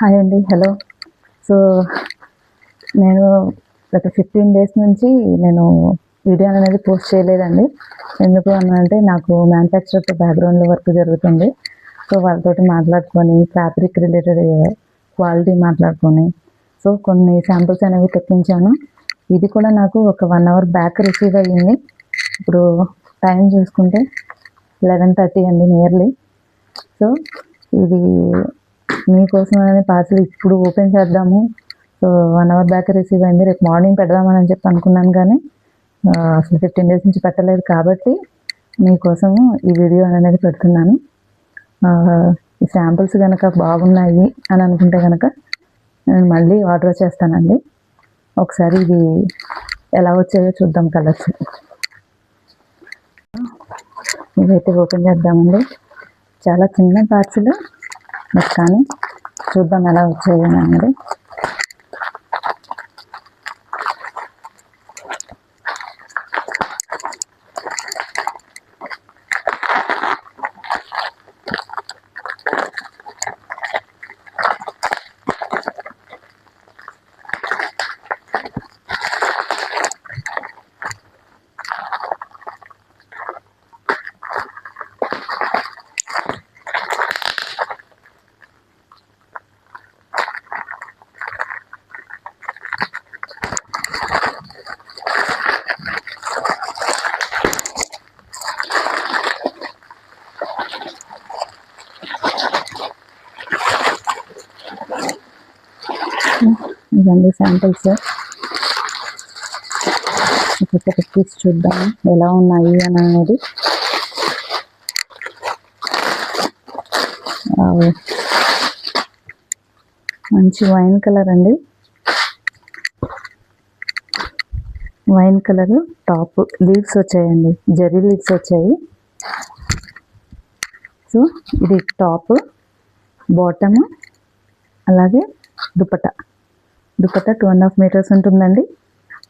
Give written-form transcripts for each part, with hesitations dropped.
Hi అండి. Hello. So, నేను గత 15 డేస్ నుంచి నేను వీడియో అనేది పోస్ట్ చేయలేదండి. ఎందుకు అనంటే నాకు మ్యానుఫ్యాక్చరర్‌తో బ్యాక్‌గ్రౌండ్‌లో వర్క్ జరుగుతుంది. సో, వాళ్ళతోటి మాట్లాడుకొని ఫ్యాబ్రిక్ రిలేటెడ్ క్వాలిటీ మాట్లాడుకొని, సో, కొన్ని శాంపిల్స్ అనేవి తెప్పించాను. ఇది కూడా నాకు ఒక 1 అవర్ బ్యాక్ రిసీవ్ అయ్యింది. ఇప్పుడు టైం చూసుకుంటే 11:30 అండి నియర్లీ. సో, ఇది మీకోసమని పార్సెల్ ఇప్పుడు ఓపెన్ చేద్దాము. సో 1 అవర్ బ్యాక్ రిసీవ్ అయింది. రేపు మార్నింగ్ పెడదామని చెప్పి అనుకున్నాను కానీ అసలు 15 డేస్ నుంచి పెట్టలేదు కాబట్టి మీకోసము ఈ వీడియో అనేది పెడుతున్నాను. ఈ శాంపిల్స్ కనుక బాగున్నాయి అని అనుకుంటే కనుక నేను మళ్ళీ ఆర్డర్ చేస్తానండి. ఒకసారి ఇది ఎలా వచ్చాయో చూద్దాం కలర్స్. ఇదైతే ఓపెన్ చేద్దామండి. చాలా చిన్న పార్సెల్ బట్ కానీ చూద్దాం ఎలా వచ్చాయి అనేది. ఇవన్నీ శాంపిల్స్. ఒక్కొక్కటి తీసి చూద్దాం ఎలా ఉన్నాయి అని అనేది. మంచి వైన్ కలర్ అండి. వైన్ కలర్ టాప్ లీవ్స్ వచ్చాయండి, జెర్రీ లీవ్స్ వచ్చాయి. సో ఇది టాప్, బాటమ్, అలాగే దుపట్టా 2.5 మీటర్స్ ఉంటుందండి.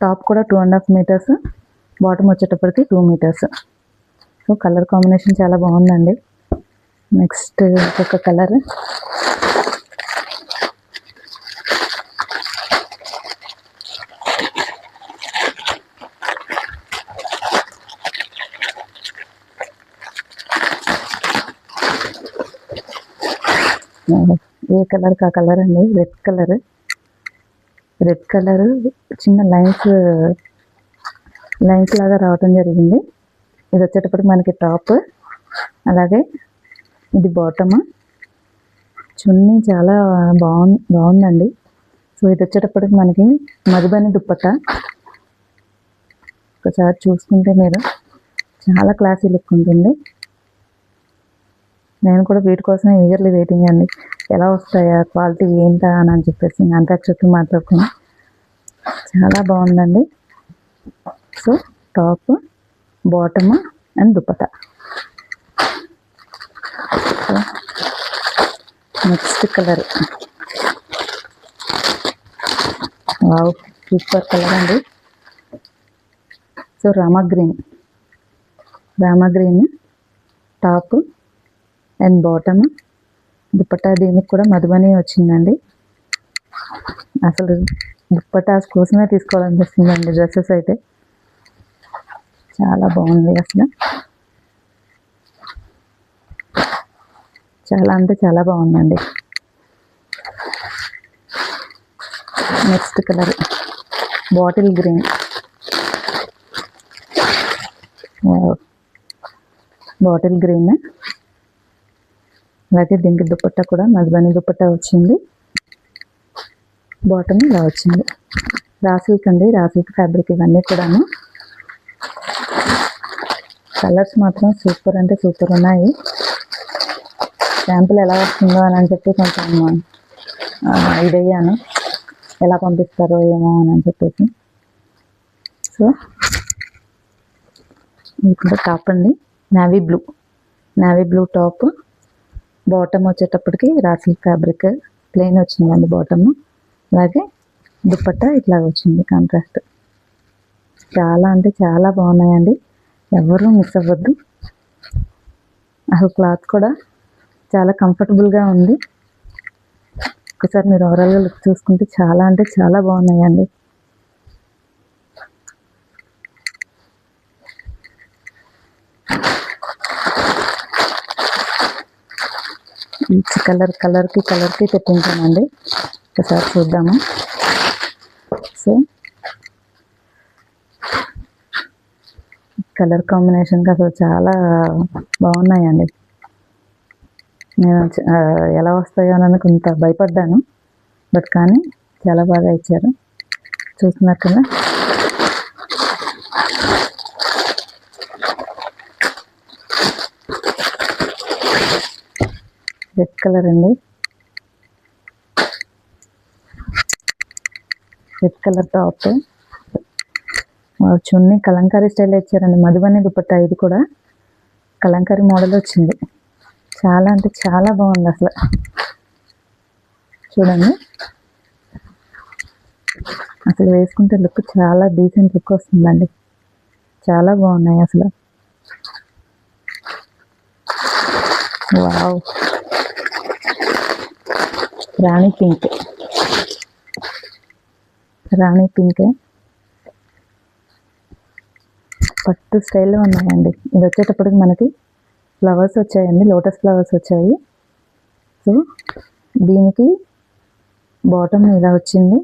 టాప్ కూడా 2.5 మీటర్స్, బాటమ్ వచ్చేటప్పటికి 2 మీటర్స్. సో కలర్ కాంబినేషన్ చాలా బాగుందండి. నెక్స్ట్ ఒక కలర్, ఏ కలర్ కా కలర్ అండి. రెడ్ కలర్ చిన్న లైన్స్ లాగా రావటం జరిగింది. ఇది వచ్చేటప్పటికి మనకి టాప్, అలాగే ఇది బాటమ్. చున్నీ చాలా బాగుందండి. సో ఇది వచ్చేటప్పటికి మనకి మధుబని దుప్పట్టా. ఒకసారి చూసుకుంటే మీరు చాలా క్లాసీ లుక్ ఉంటుంది. నేను కూడా వీటి కోసమే ఈగర్లీ వెయిటింగ్ అండి. ఎలా వస్తాయా, క్వాలిటీ ఏంటా అని చెప్పేసి మ్యానుఫ్యాక్చర్తో మాట్లాడుకుని. చాలా బాగుందండి. So top, bottom and dupatta. So next colour, wow super colour అండి. So Rama green top and bottom, dupatta. దీనికి కూడా మధుబని వచ్చిందండి. అసలు దుపట్టాస్ కోసమే తీసుకోవాలనిపిస్తుందండి. డ్రెస్సెస్ అయితే చాలా బాగుంది. అసలు చాలా అంటే చాలా బాగుందండి. నెక్స్ట్ కలర్ బాటిల్ గ్రీన్, అలాగే దీనికి దుపట్టా కూడా మధుబని దుపట్టా వచ్చింది. బాటమ్ ఇలా వచ్చింది. రాసిల్క్ అండి, రాసిల్క్ ఫ్యాబ్రిక్ ఇవన్నీ కూడాను. కలర్స్ మాత్రం సూపర్ అంటే సూపర్ ఉన్నాయి. శాంపుల్ ఎలా వస్తుందో అని చెప్పి కొంచెం ఇదయ్యాను, ఎలా పంపిస్తారో ఏమో అని చెప్పేసి. సో ఇక్కడ టాప్ అండి, నేవీ బ్లూ టాప్, బాటమ్ వచ్చేటప్పటికి రాసిల్క్ ఫ్యాబ్రిక్ ప్లెయిన్ వచ్చిందండి బాటమ్. అలాగే దుపట్టా ఇట్లా వచ్చింది కాంట్రాస్ట్. చాలా అంటే చాలా బాగున్నాయండి. ఎవరు మిస్ అవ్వద్దు. అసలు క్లాత్ కూడా చాలా కంఫర్టబుల్గా ఉంది. ఒకసారి మీరు ఓవరాల్గా లుక్ చూసుకుంటే చాలా అంటే చాలా బాగున్నాయండి. ఈచ్ కలర్కి తెప్పించానండి. ఒకసారి చూద్దాము. సో కలర్ కాంబినేషన్కి అసలు చాలా బాగున్నాయండి. నేను ఎలా వస్తాయో అని కొంత భయపడ్డాను, బట్ కానీ చాలా బాగా ఇచ్చారు. చూస్తున్నారు కదా, రెడ్ కలర్ అండి. రెడ్ కలర్ టాప్, చున్నీ కలంకారీ స్టైల్ ఇచ్చారండి. మధుబని దుపట్టా, ఇది కూడా కలంకారీ మోడల్ వచ్చింది. చాలా అంటే చాలా బాగుంది అసలు. చూడండి, అసలు వేసుకుంటే లుక్ చాలా డీసెంట్ లుక్ వస్తుందండి. చాలా బాగున్నాయి అసలు. వావ్, రాణి పింక్ పట్టు స్టైల్లో ఉన్నాయండి. ఇది వచ్చేటప్పటికి మనకి ఫ్లవర్స్ వచ్చాయండి, లోటస్ ఫ్లవర్స్ వచ్చాయి. సో దీనికి బాటమ్ ఇలా వచ్చింది,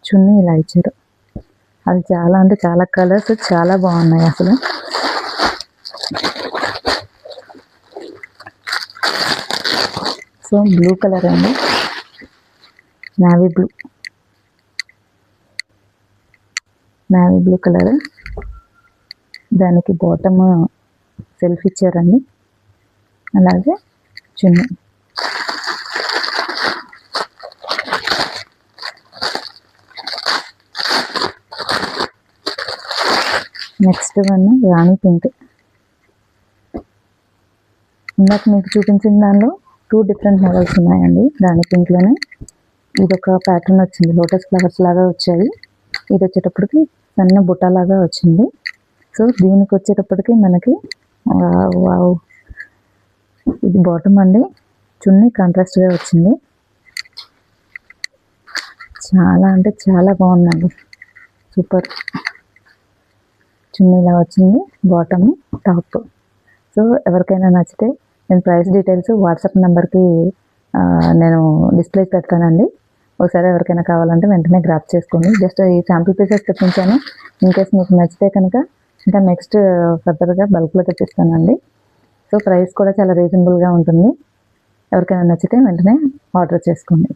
చున్నీ ఇలా ఇచ్చారు. అది చాలా అంటే చాలా కలర్స్ చాలా బాగున్నాయి అసలు. సో బ్లూ కలర్ అండి, నావీ బ్లూ కలర్. దానికి బాటమ్ సెల్ఫ్ ఇచ్చారండి, అలాగే చున్నీ. నెక్స్ట్ వన్ రాణి పింక్. ఇందాక మీకు చూపించిన దానిలో 2 డిఫరెంట్ మోడల్స్ ఉన్నాయండి రాణి పింక్లోనే. ఇది ఒక ప్యాటర్న్ వచ్చింది, లోటస్ ఫ్లవర్స్ లాగా వచ్చాయి. ఇది వచ్చేటప్పటికి సన్న బుట్ట లాగా వచ్చింది. సో దీనికి వచ్చేటప్పటికి మనకి వావ్, ఇది బాటమ్ అండి, చున్నీ కాంట్రాస్ట్గా వచ్చింది. చాలా అంటే చాలా బాగుందండి, సూపర్. చున్నీ ఇలా వచ్చింది, బాటమ్, టాప్. సో ఎవరికైనా నచ్చితే నేను ప్రైస్ డీటెయిల్స్ వాట్సాప్ నెంబర్కి నేను డిస్ప్లే పెడతానండి. ఒకసారి ఎవరికైనా కావాలంటే వెంటనే గ్రాప్ చేసుకోండి. జస్ట్ ఈ శాంపుల్ పీసెస్ తెప్పించాను. ఇన్ కేస్ మీకు నచ్చితే కనుక ఇంకా నెక్స్ట్ ఫర్దర్గా బల్క్లో తెప్పిస్తానండి. సో ప్రైస్ కూడా చాలా రీజనబుల్గా ఉంటుంది. ఎవరికైనా నచ్చితే వెంటనే ఆర్డర్ చేసుకోండి.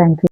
Thank you.